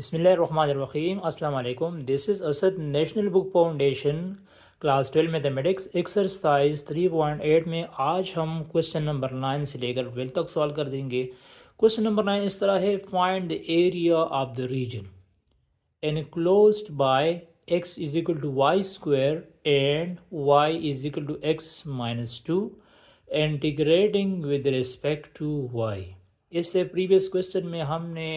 बिस्मिल्लाहिर्रहमानिर्रहीम अस्सलाम वालेकुम। This is Asad national book foundation class 12 mathematics exercise 3.8 में आज हम क्वेश्चन नंबर 9 से लेकर 12 तक सॉल्व कर देंगे। क्वेश्चन नंबर 9 इस तरह है, find the area of the region enclosed by x is equal to y square and y is equal to x minus 2 integrating with respect to y। इससे previous question में हमने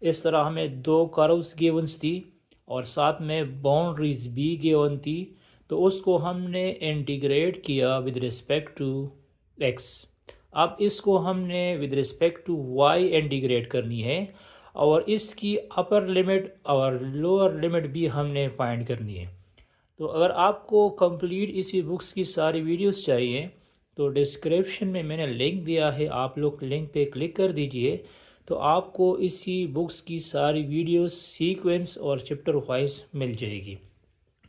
इस तरह हमें दो कर्व्स गिवंस थी और साथ में बाउंड्रीज भी गिवन थी, तो उसको हमने इंटीग्रेट किया विद रिस्पेक्ट टू x। अब इसको हमने with respect to y integrate करनी है और इसकी अपर लिमिट और लोअर लिमिट भी हमने फाइंड करनी है। तो अगर आपको कंप्लीट इसी बुक्स की सारी वीडियोस चाहिए तो डिस्क्रिप्शन में मैंने लिंक दिया है, आप लोग लिंक पे क्लिक कर दीजिए तो आपको इसी बुक्स की सारी वीडियोस सीक्वेंस और चैप्टर वाइज मिल जाएगी।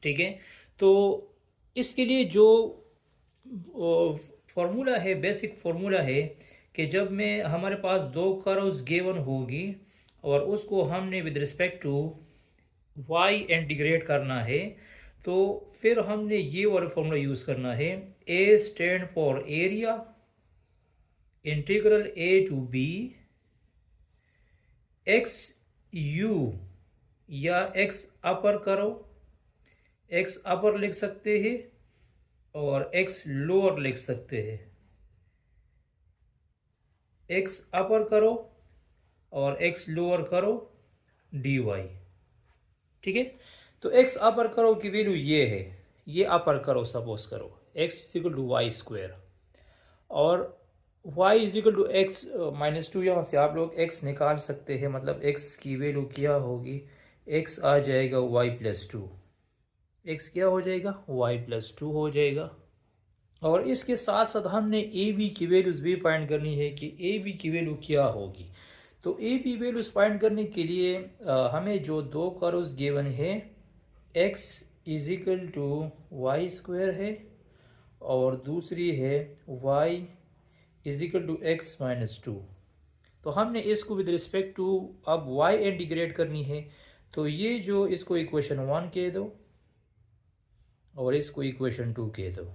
ठीक है, तो इसके लिए जो फार्मूला है, बेसिक फार्मूला है कि जब में हमारे पास दो कर्व्स गिवन होगी और उसको हमने with respect to y integrate करना है, तो फिर हमने ये वाला फॉर्मूला यूज़ करना है। a stand for area integral a to b x u या x अपर करो, x अपर लिख सकते हैं और x लोअर लिख सकते हैं। x अपर करो और x लोअर करो dy। ठीक है, तो x अपर करो की वैल्यू ये है, ये अपर करो सपोज करो x is equal to y square और y is equal to x minus 2। यहाँ से आप लोग x निकाल सकते हैं, मतलब x की वैल्यू क्या होगी, x आ जाएगा y प्लस 2। x क्या हो जाएगा, y प्लस 2 हो जाएगा। और इसके साथ साथ हमने ए बी की वैल्यूज़ भी फाइंड करनी है कि ए बी की वैल्यू क्या होगी। तो ए बी वैल्यूज़ फाइंड करने के लिए हमें जो दो कर्व्स गिवन है, x is equal to y square है और दूसरी है y is equal to x minus 2। तो हमने इसको विद रिस्पेक्ट टू अब y इंटीग्रेट करनी है, तो ये जो इसको इक्वेशन 1 कह दो और इसको इक्वेशन 2 कह दो।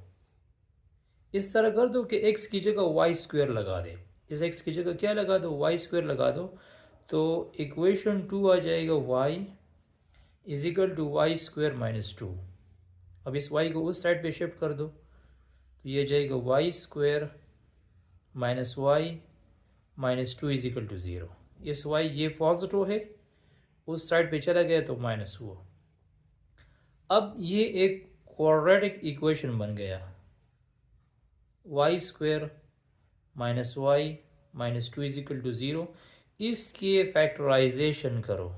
इस तरह कर दो कि x की जगह वाई स्क्वायर लगा दे, इस x की जगह क्या लगा दो, वाई स्क्वायर लगा दो, तो इक्वेशन 2 आ जाएगा y is equal to y square minus 2। अब इस y को उस साइड पे शिफ्ट कर दो तो ये जाएगा Y square minus y minus 2 is equal to 0। इस y ये पॉजिटिव है, उस साइड पे चला गया तो माइनस हुआ। अब ये एक क्वाड्रेटिक इक्वेशन बन गया, y square minus y minus 2 is equal to 0। इसके फैक्टराइजेशन करो,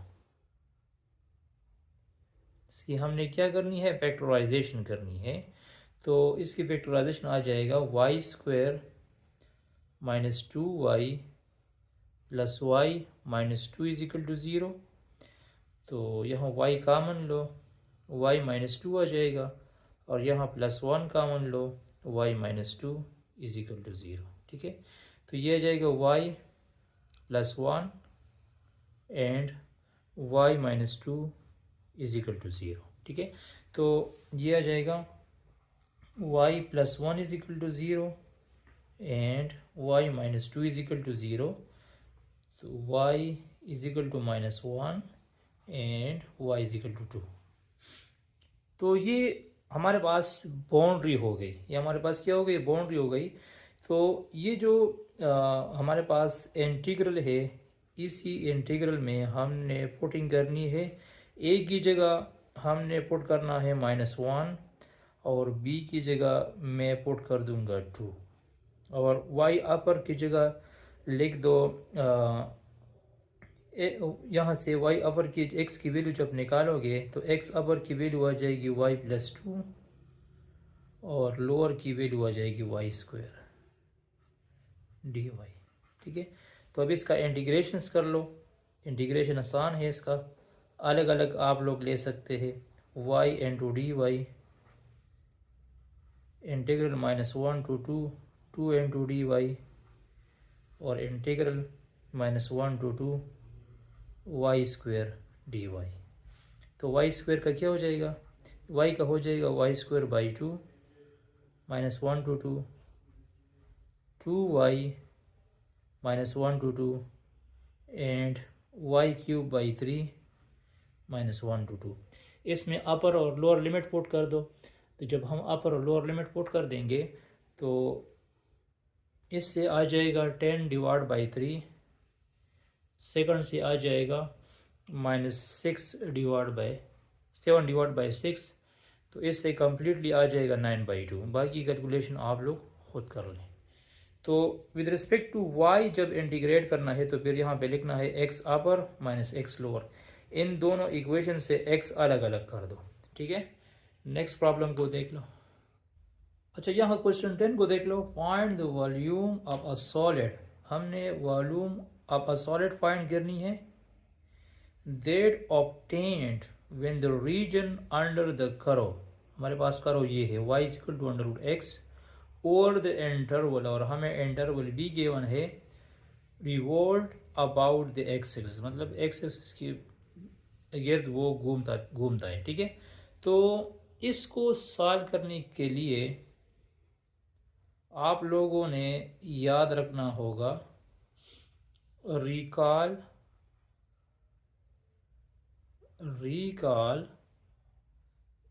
इसकी हमने क्या करनी है, फैक्टराइजेशन करनी है। तो इसकी फैक्टराइजेशन आ जाएगा Y square minus 2y plus y minus 2 is equal to 0। तो यहाँ y कामन लो, y माइनस 2 आ जाएगा और यहाँ प्लस 1 कामन लो, y minus 2 is equal to 0। ठीक है, तो ये आ जाएगा y plus 1 and y minus 2 is equal to 0। ठीक है, तो ये आ जाएगा y plus 1 is equal to 0 and y minus 2 is equal to 0। तो y is equal to minus 1 and y is equal to 2। तो ये हमारे पास बाउंड्री हो गई, ये हमारे पास क्या हो गई, बाउंड्री हो गई। तो ये जो हमारे पास इंटीग्रल है, इसी इंटीग्रल में हमने पुटिंग करनी है, a की जगह हमने पुट करना है -1 और b की जगह मैं पुट कर दूंगा 2 और y अपर की जगह लिख दो। यहाँ से y अपर की x की वैल्यू जब निकालोगे तो x अपर की वैल्यू आ जाएगी y प्लस 2 और लोअर की वैल्यू आ जाएगी वाई स्क्वायर dy। ठीक है, तो अब इसका इंटीग्रेशंस कर लो, इंटीग्रेशन आसान है, इसका अलग अलग आप लोग ले सकते हैं। y into D Y integral -1 to 2 into D Y और integral -1 to 2 Y square D Y. तो वाई स्क्वायर का क्या हो जाएगा, वाई का हो जाएगा Y square by 2 minus 1 to 2 2 Y minus 1 to 2 and Y cube by 3 minus 1 to 2। इसमें अपर और लोअर लिमिट पुट कर दो। तो जब हम अपर और लोअर लिमिट पुट कर देंगे तो इससे आ जाएगा 10 डिवाइड बाई 3, सेकंड से आ जाएगा minus 6 divide by 7 divide by 6। तो इससे कम्प्लीटली आ जाएगा 9/2। बाकी कैलकुलेशन आप लोग खुद कर लें। तो विद रिस्पेक्ट टू वाई जब इंटीग्रेट करना है तो फिर यहाँ पे लिखना है X upper minus X lower. इन दोनों इक्वेशन से एक्स अलग अलग कर दो, ठीक है। नेक्स्ट प्रॉब्लम को देख लो। अच्छा, यहाँ क्वेश्चन 10 को देख लो। Find the volume of a solid. हमने volume of a solid find करनी है। That obtained when the region under the curve, हमारे पास कर्व ये है y equal to under root X और द इंटरवल, और हमें इंटरवल भी गिवन है revolve about the X axis, मतलब एक्स एक्सिस की गिर्द वो घूमता है, ठीक है। तो इसको सॉल्व करने के लिए आप लोगों ने याद रखना होगा recall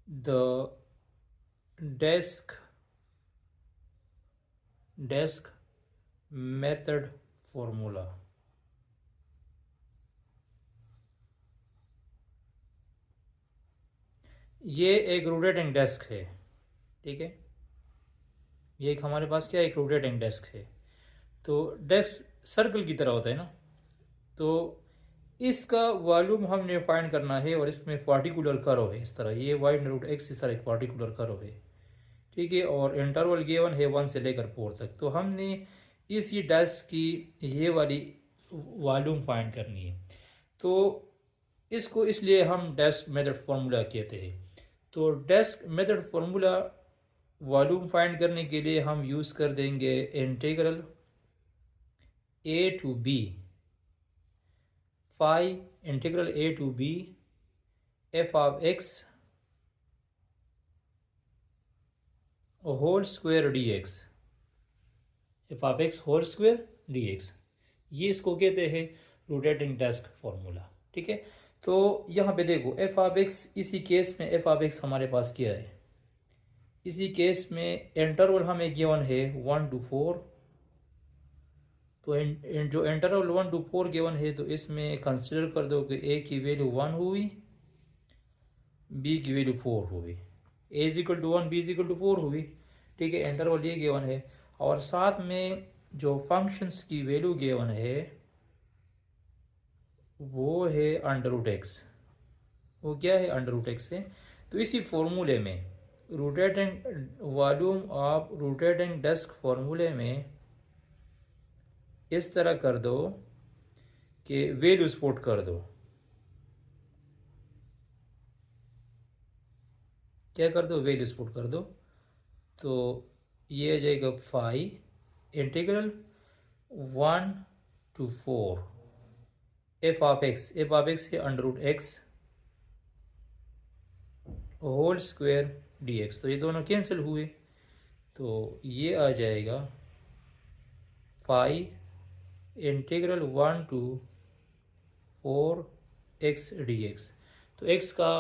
the desk method formula. ये एक रोटेटिंग डेस्क है, ठीक है। ये एक हमारे पास क्या है, एक रोटेटिंग डेस्क है। तो डेस्क सर्कल की तरह होता है ना। तो इसका वॉल्यूम हमने फाइंड करना है और इसमें पार्टिकुलर कर्व है इस तरह, ये वाई रूट एक्स इस तरह एक पार्टिकुलर कर्व है, ठीक है। और इंटरवल गिवन है 1 से लेकर 4 तक। तो हमने इसी डेस्क की ये वाली वॉल्यूम फाइंड करनी है। तो इसको इसलिए हम डेस्क मेथड फार्मूला कहते हैं। तो disc method formula volume find करने के लिए हम यूज़ कर देंगे integral a to b integral a to b f of x whole square D x, f of x whole square D x, ये इसको कहते हैं रोटेटिंग डेस्क फॉर्मूला, ठीक है। तो यहाँ पे देखो एफ ऑफ एक्स, इसी केस में एफ ऑफ एक्स हमारे पास क्या है, इसी केस में इंटरवल हमें गिवन है 1 to 4। तो जो इंटरवल 1 to 4 गिवन है तो इसमें कंसिडर कर दो कि ए की वैल्यू 1 हुई, बी की वैल्यू 4 हुई, A is equal to 1, B is equal to 4 हुई, ठीक है। इंटरवल ये गिवन है और साथ में जो फंक्शंस की वैल्यू गिवन है वो है अंडर रूट एक्स। वो क्या है, अंडर रूट एक्स है। तो इसी फॉर्मूले में rotating volume of rotating desk फॉर्मूले में इस तरह कर दो कि वैल्यूज पुट कर दो। क्या कर दो, वैल्यूज पुट कर दो। तो ये आ जाएगा 5 integral 1 to 4 F of X है under root X whole square D X. तो ये दोनों कैंसिल हुए तो ये आ जाएगा 5 integral 1 to 4 x D X. तो एक्स का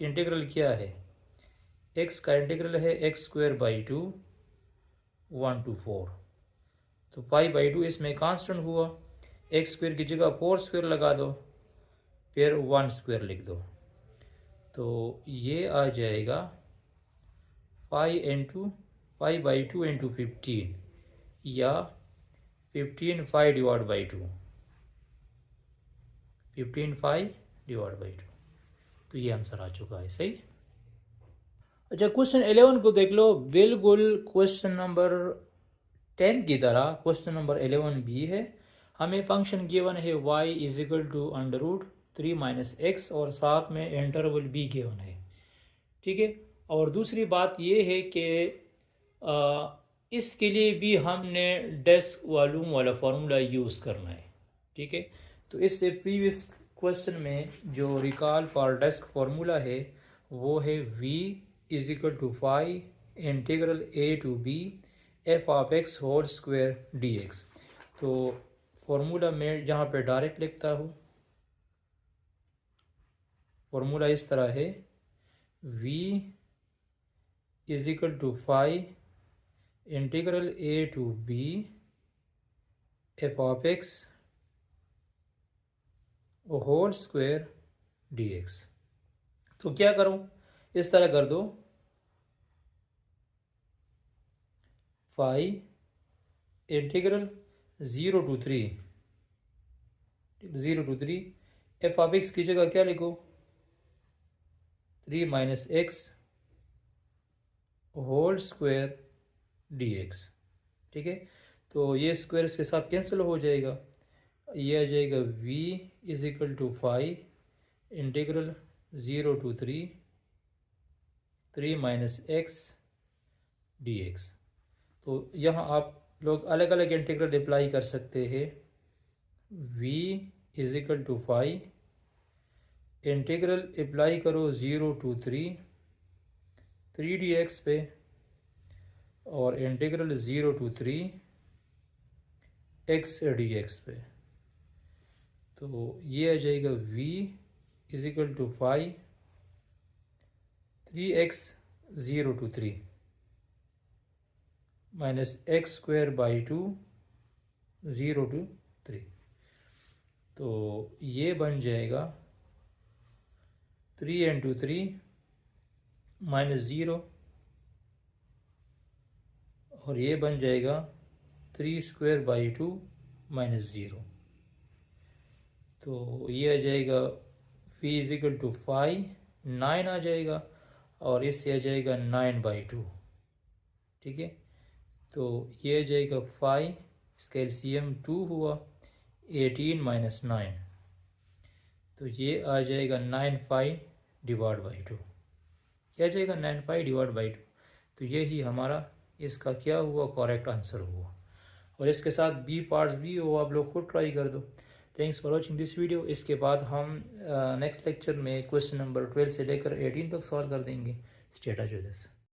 इंटीग्रल क्या है, एक्स का इंटीग्रल है एक्स स्क्वायर बाई 2 1 to 4। तो पाई बाई 2 इसमें कांस्टेंट हुआ, एक्स स्क्वायर की जगह 4 स्क्वायर लगा दो, फिर 1 स्क्वायर लिख दो। तो ये आ जाएगा 5 बाई 2 इंटू 15 या 15 5 डिवाइड बाई 2, 15 5 डिवाइड बाई 2। तो ये आंसर आ चुका है, सही। अच्छा, क्वेश्चन 11 को देख लो। बिल्कुल क्वेश्चन नंबर 10 की तरह क्वेश्चन नंबर 11 भी है। हमें फंक्शन गिवन है y is equal to under root 3 minus x और साथ में इंटरवल भी गिवन है, ठीक है। और दूसरी बात ये है कि इसके लिए भी हमने डेस्क वॉल्यूम वाला फार्मूला यूज़ करना है, ठीक है। तो इससे प्रीवियस क्वेश्चन में जो रिकॉल फॉर डेस्क फार्मूला है वो है v is equal to five integral a to b f of x whole square dx। तो फार्मूला मैं यहाँ पे डायरेक्ट लिखता हूँ। फार्मूला इस तरह है v is equal to five integral a to b f of x whole square dx। तो क्या करूं, इस तरह कर दो, five integral 0 to 3 f of x की जगह क्या लिखो, 3 minus x whole square dx। ठीक है, तो ये स्क्वायर इसके साथ कैंसिल हो जाएगा, ये आ जाएगा v is equal to five integral 0 to 3 minus x dx। तो यहाँ आप लोग अलग अलग इंटीग्रल अप्लाई कर सकते हैं। v is equal to five integral apply करो 0 to 3 dx पे, और इंटीग्रल 0 to 3 x dx पे। तो ये आ जाएगा v is equal to 3x 0 to 3 minus x square by 2 0 to 3। तो ये बन जाएगा 3 into 3 माइनस 0, और ये बन जाएगा 3 स्क्वायर बाई 2 माइनस 0। तो ये आ जाएगा v इज इक्वल टू 5 9 आ जाएगा, और इससे आ जाएगा 9/2। ठीक है, तो ये आ जाएगा 5, इसका एलसीएम 2 हुआ, 18 माइनस 9, तो ये आ जाएगा 9/5 डिवाइड बाई 2। क्या आ जाएगा 9/5 डिवाइड बाई 2। तो ये ही हमारा इसका क्या हुआ, करेक्ट आंसर हुआ। और इसके साथ बी पार्ट्स भी हो, आप लोग खुद ट्राई कर दो। Thanks for watching this video. इसके बाद हम नेक्स्ट लेक्चर में क्वेश्चन नंबर 12 से लेकर 18 तक सॉल्व कर देंगे। Stay touch with us.